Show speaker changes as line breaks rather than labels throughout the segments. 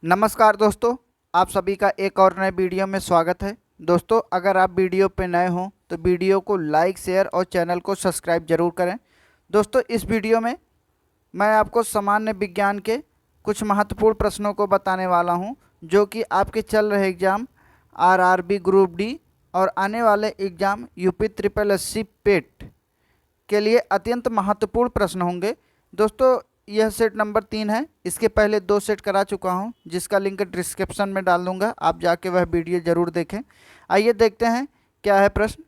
नमस्कार दोस्तों, आप सभी का एक और नए वीडियो में स्वागत है। दोस्तों, अगर आप वीडियो पे नए हों तो वीडियो को लाइक, शेयर और चैनल को सब्सक्राइब जरूर करें। दोस्तों, इस वीडियो में मैं आपको सामान्य विज्ञान के कुछ महत्वपूर्ण प्रश्नों को बताने वाला हूं, जो कि आपके चल रहे एग्ज़ाम आरआरबी ग्रुप डी और आने वाले एग्ज़ाम यूपी ट्रिपल एससी पेट के लिए अत्यंत महत्वपूर्ण प्रश्न होंगे। दोस्तों, यह सेट नंबर 3 है। इसके पहले 2 सेट करा चुका हूं, जिसका लिंक डिस्क्रिप्शन में डाल दूंगा, आप जाके वह वीडियो ज़रूर देखें। आइए देखते हैं क्या है प्रश्न।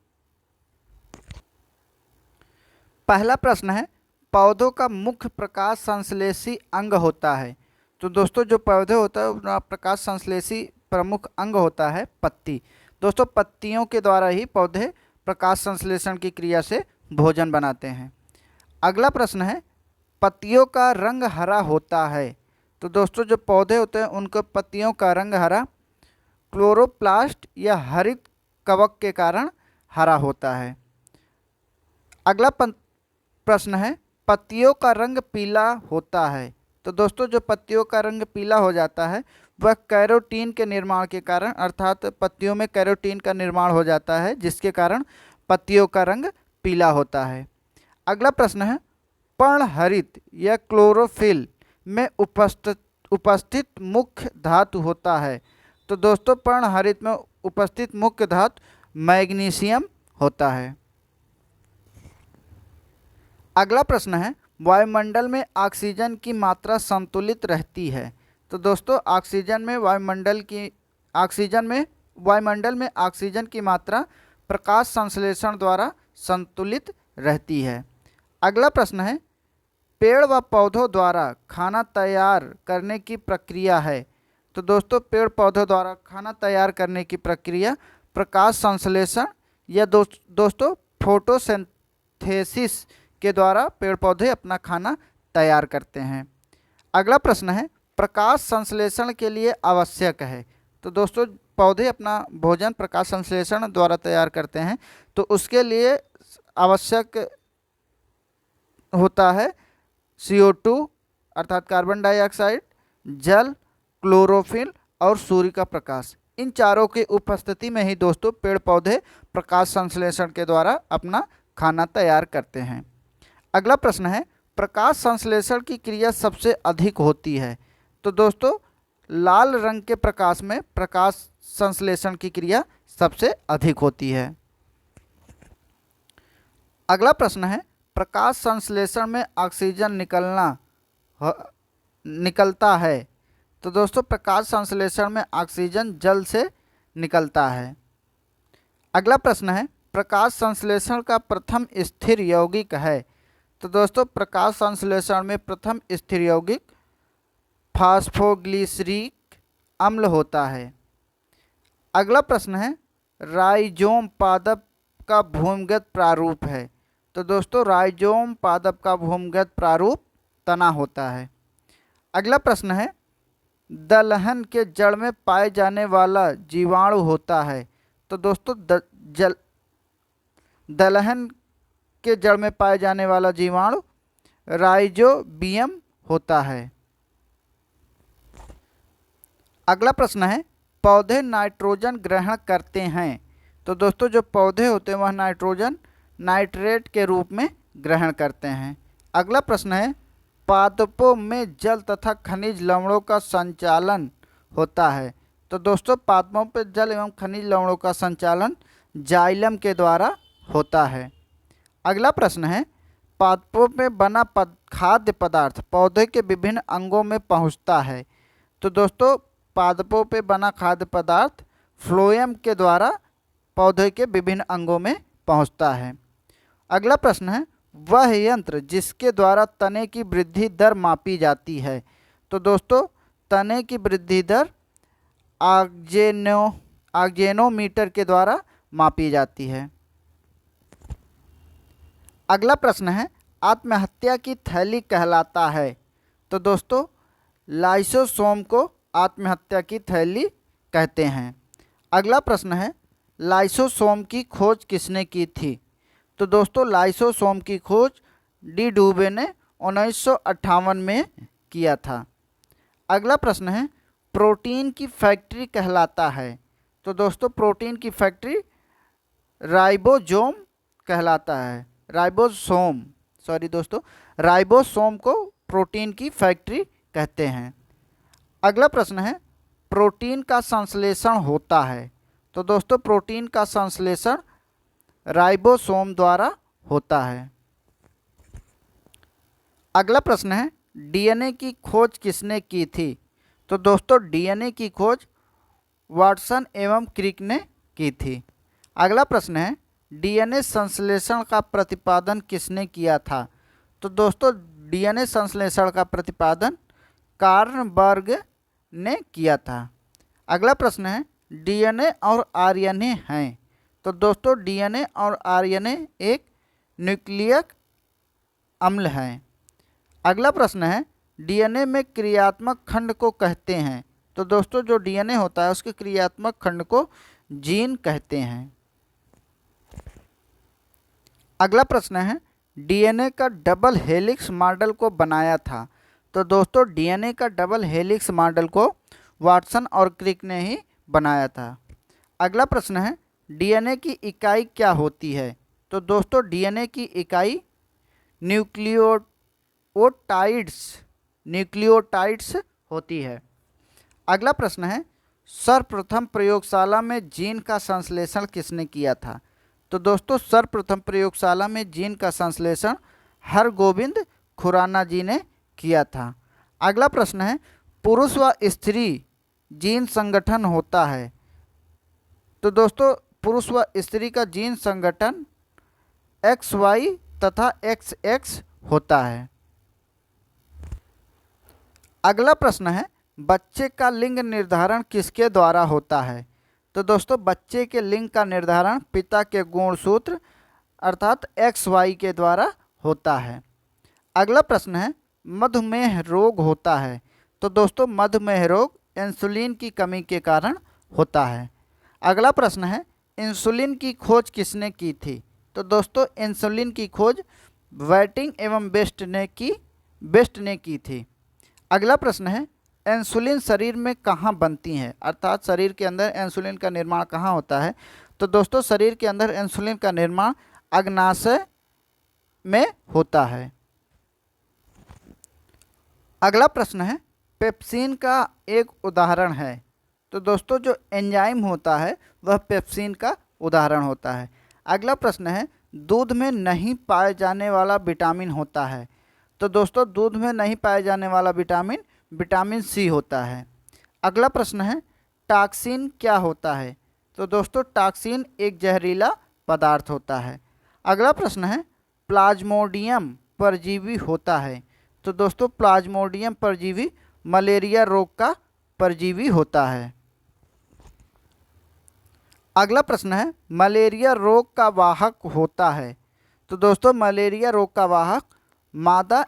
पहला प्रश्न है, पौधों का मुख्य प्रकाश संश्लेषी अंग होता है। तो दोस्तों, जो पौधे होता है उसका प्रकाश संश्लेषी प्रमुख अंग होता है पत्ती। दोस्तों, पत्तियों के द्वारा ही पौधे प्रकाश संश्लेषण की क्रिया से भोजन बनाते हैं। अगला प्रश्न है, पत्तियों का रंग हरा होता है। तो दोस्तों, जो पौधे होते हैं उनके पत्तियों का रंग हरा क्लोरोप्लास्ट या हरित कवक के कारण हरा होता है। अगला प्रश्न है, पत्तियों का रंग पीला होता है। तो दोस्तों, जो पत्तियों का रंग पीला हो जाता है वह कैरोटीन के निर्माण के कारण, अर्थात पत्तियों में कैरोटीन का निर्माण हो जाता है, जिसके कारण पत्तियों का रंग पीला होता है। अगला प्रश्न है, पर्णहरित या क्लोरोफिल में उपस्थित मुख्य धातु होता है। तो दोस्तों, पर्णहरित में उपस्थित मुख्य धातु मैग्नीशियम होता है। अगला प्रश्न है, वायुमंडल में ऑक्सीजन की मात्रा संतुलित रहती है। तो दोस्तों, वायुमंडल में ऑक्सीजन की मात्रा प्रकाश संश्लेषण द्वारा संतुलित रहती है। अगला प्रश्न है, पेड़ व पौधों द्वारा खाना तैयार करने की प्रक्रिया है। तो दोस्तों, पेड़ पौधों द्वारा खाना तैयार करने की प्रक्रिया प्रकाश संश्लेषण या दोस्तों फोटोसिंथेसिस के द्वारा पेड़ पौधे अपना खाना तैयार करते हैं। अगला प्रश्न है, प्रकाश संश्लेषण के लिए आवश्यक है। तो दोस्तों, पौधे अपना भोजन प्रकाश संश्लेषण द्वारा तैयार करते हैं, तो उसके लिए आवश्यक होता है CO2 अर्थात कार्बन डाइऑक्साइड, जल, क्लोरोफिल और सूर्य का प्रकाश। इन चारों की उपस्थिति में ही दोस्तों पेड़ पौधे प्रकाश संश्लेषण के द्वारा अपना खाना तैयार करते हैं। अगला प्रश्न है, प्रकाश संश्लेषण की क्रिया सबसे अधिक होती है। तो दोस्तों, लाल रंग के प्रकाश में प्रकाश संश्लेषण की क्रिया सबसे अधिक होती है। अगला प्रश्न है, प्रकाश संश्लेषण में ऑक्सीजन निकलता है। तो दोस्तों, प्रकाश संश्लेषण में ऑक्सीजन जल से निकलता है। अगला प्रश्न है, प्रकाश संश्लेषण का प्रथम स्थिर यौगिक है। तो दोस्तों, प्रकाश संश्लेषण में प्रथम स्थिर यौगिक फास्फोग्लिसरिक अम्ल होता है। अगला प्रश्न है, राइजोम पादप का भूमिगत प्रारूप है। तो दोस्तों, राइजोम पादप का भूमिगत प्रारूप तना होता है। अगला प्रश्न है, दलहन के जड़ में पाए जाने वाला जीवाणु होता है। तो दोस्तों, दलहन के जड़ में पाए जाने वाला जीवाणु राइजोबियम होता है। अगला प्रश्न है, पौधे नाइट्रोजन ग्रहण करते हैं। तो दोस्तों, जो पौधे होते हैं वह नाइट्रोजन नाइट्रेट के रूप में ग्रहण करते हैं। अगला प्रश्न है, पादपों में जल तथा खनिज लवणों का संचालन होता है। तो दोस्तों, पादपों पर जल एवं खनिज लवणों का संचालन जाइलम के द्वारा होता है। अगला प्रश्न है, पादपों में बना खाद्य पदार्थ पौधे के विभिन्न अंगों में पहुंचता है। तो दोस्तों, पादपों पे बना खाद्य पदार्थ फ्लोएम के द्वारा पौधे के विभिन्न अंगों में पहुंचता है। अगला प्रश्न है, वह यंत्र जिसके द्वारा तने की वृद्धि दर मापी जाती है। तो दोस्तों, तने की वृद्धि दर आक्जेनोमीटर के द्वारा मापी जाती है। अगला प्रश्न है, आत्महत्या की थैली कहलाता है। तो दोस्तों, लाइसोसोम को आत्महत्या की थैली कहते हैं। अगला प्रश्न है, लाइसोसोम की खोज किसने की थी। तो दोस्तों, लाइसोसोम की खोज डी डुबे ने 1958 में किया था। अगला प्रश्न है, प्रोटीन की फैक्ट्री कहलाता है? तो दोस्तों प्रोटीन की फैक्ट्री राइबोसोम कहलाता है। राइबोसोम, सॉरी दोस्तों, राइबोसोम को प्रोटीन की फैक्ट्री कहते हैं। अगला प्रश्न है, प्रोटीन का संश्लेषण होता है? तो दोस्तों प्रोटीन का संश्लेषण राइबोसोम द्वारा होता है। अगला प्रश्न है, डीएनए की खोज किसने की थी? तो दोस्तों डीएनए की खोज वाटसन एवं क्रिक ने की थी। अगला प्रश्न है, डीएनए संश्लेषण का प्रतिपादन किसने किया था? तो दोस्तों डीएनए संश्लेषण का प्रतिपादन कार्नबर्ग ने किया था। अगला प्रश्न है, डीएनए और आरएनए हैं? तो दोस्तों डीएनए और आरएनए एक न्यूक्लियक अम्ल हैं। अगला प्रश्न है, डीएनए में क्रियात्मक खंड को कहते हैं? तो दोस्तों जो डीएनए होता है उसके क्रियात्मक खंड को जीन कहते हैं। अगला प्रश्न है, डीएनए का डबल हेलिक्स मॉडल को बनाया था? तो दोस्तों डीएनए का डबल हेलिक्स मॉडल को वाटसन और क्रिक ने ही बनाया था। अगला प्रश्न है, डीएनए की इकाई क्या होती है? तो दोस्तों डीएनए की इकाई न्यूक्लियोटाइड्स होती है। अगला प्रश्न है, सर्वप्रथम प्रयोगशाला में जीन का संश्लेषण किसने किया था? तो दोस्तों सर्वप्रथम प्रयोगशाला में जीन का संश्लेषण हरगोविंद खुराना जी ने किया था। अगला प्रश्न है, पुरुष व स्त्री जीन संगठन होता है? तो दोस्तों पुरुष व स्त्री का जीन संगठन XY तथा XX होता है। अगला प्रश्न है, बच्चे का लिंग निर्धारण किसके द्वारा होता है? तो दोस्तों बच्चे के लिंग का निर्धारण पिता के गुणसूत्र अर्थात XY के द्वारा होता है। अगला प्रश्न है, मधुमेह रोग होता है? तो दोस्तों मधुमेह रोग इंसुलिन की कमी के कारण होता है। अगला प्रश्न है, इंसुलिन की खोज किसने की थी? तो दोस्तों इंसुलिन की खोज वेटिंग एवं बेस्ट ने की थी। अगला प्रश्न है, इंसुलिन शरीर में कहाँ बनती हैं? अर्थात शरीर के अंदर इंसुलिन का निर्माण कहाँ होता है? तो दोस्तों शरीर के अंदर इंसुलिन का निर्माण अग्नाशय में होता है। अगला प्रश्न है, पेप्सिन का एक उदाहरण है? तो दोस्तों जो एंजाइम होता है वह पेप्सिन का उदाहरण होता है। अगला प्रश्न है, दूध में नहीं पाए जाने वाला विटामिन होता है? तो दोस्तों दूध में नहीं पाए जाने वाला विटामिन विटामिन सी होता है। अगला प्रश्न है, टॉक्सिन क्या होता है? तो दोस्तों टॉक्सिन एक जहरीला पदार्थ होता है। अगला प्रश्न है, प्लाज्मोडियम परजीवी होता है? तो दोस्तों प्लाज्मोडियम परजीवी मलेरिया रोग का परजीवी होता है। अगला प्रश्न है, मलेरिया रोग का वाहक होता है? तो दोस्तों मलेरिया रोग का वाहक मादा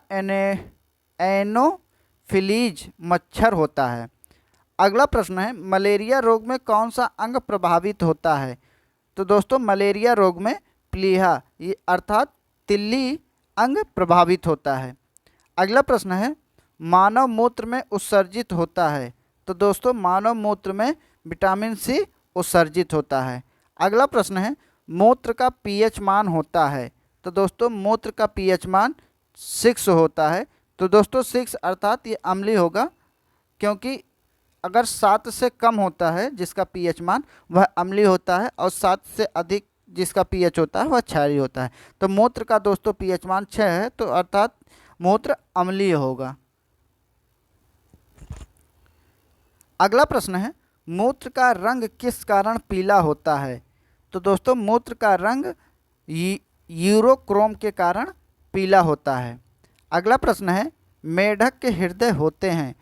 एनोफिलीज मच्छर होता है। अगला प्रश्न है, मलेरिया रोग में कौन सा अंग प्रभावित होता है? तो दोस्तों मलेरिया रोग में प्लीहा अर्थात तिल्ली अंग प्रभावित होता है। अगला प्रश्न है, मानव मूत्र में उत्सर्जित होता है? तो दोस्तों मानव मूत्र में विटामिन सी उत्सर्जित होता है। अगला प्रश्न है, मूत्र का पीएच मान होता है? तो दोस्तों मूत्र का पीएच मान 6 होता है। तो दोस्तों 6 अर्थात ये अम्लीय होगा, क्योंकि अगर 7 से कम होता है जिसका पीएच मान वह अम्लीय होता है, और 7 से अधिक जिसका पीएच होता है वह क्षारीय होता है। तो मूत्र का दोस्तों पीएच मान 6 है, तो अर्थात मूत्र अम्लीय होगा। अगला प्रश्न है, मूत्र का रंग किस कारण पीला होता है? तो दोस्तों मूत्र का रंग यूरोक्रोम के कारण पीला होता है। अगला प्रश्न है, मेढक के हृदय होते हैं?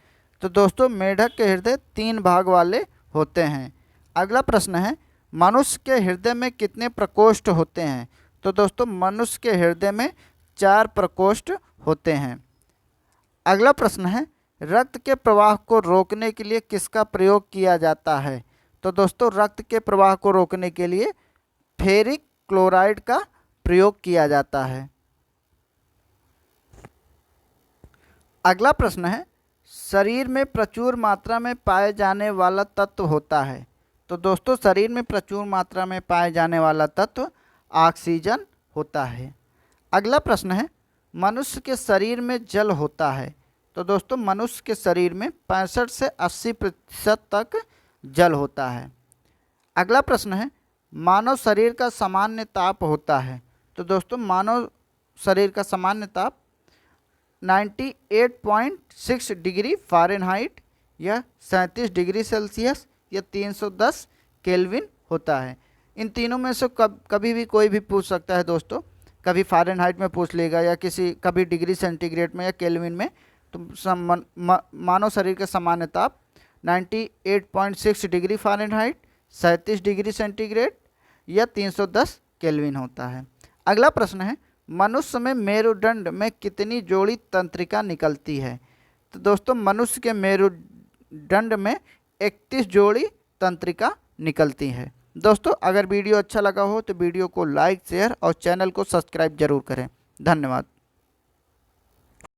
तो दोस्तों मेढक के हृदय 3 भाग वाले होते हैं। अगला प्रश्न है, मनुष्य के हृदय में कितने प्रकोष्ठ होते हैं? तो दोस्तों मनुष्य के हृदय में 4 प्रकोष्ठ होते हैं। अगला प्रश्न है, रक्त के प्रवाह को रोकने के लिए किसका प्रयोग किया जाता है? तो दोस्तों रक्त के प्रवाह को रोकने के लिए फेरिक क्लोराइड का प्रयोग किया जाता है। अगला प्रश्न है, शरीर में प्रचुर मात्रा में पाए जाने वाला तत्व होता है? तो दोस्तों शरीर में प्रचुर मात्रा में पाए जाने वाला तत्व ऑक्सीजन होता है। अगला प्रश्न है, मनुष्य के शरीर में जल होता है? तो दोस्तों मनुष्य के शरीर में 65 से 80% तक जल होता है। अगला प्रश्न है, मानव शरीर का सामान्य ताप होता है? तो दोस्तों मानव शरीर का सामान्य ताप 98.6 डिग्री फ़ारेनहाइट या 37 डिग्री सेल्सियस या 310 केल्विन होता है। इन तीनों में से कभी भी कोई भी पूछ सकता है दोस्तों, कभी फ़ारेनहाइट में पूछ लेगा या कभी डिग्री सेंटीग्रेड में या केल्विन में। तो मानव शरीर का सामान्य ताप 98.6 डिग्री फ़ारेनहाइट, 37 डिग्री सेंटीग्रेड या 310 केल्विन होता है। अगला प्रश्न है, मनुष्य में मेरुदंड में कितनी जोड़ी तंत्रिका निकलती है? तो दोस्तों मनुष्य के मेरुदंड में 31 जोड़ी तंत्रिका निकलती है। दोस्तों अगर वीडियो अच्छा लगा हो तो वीडियो को लाइक, शेयर और चैनल को सब्सक्राइब जरूर करें। धन्यवाद।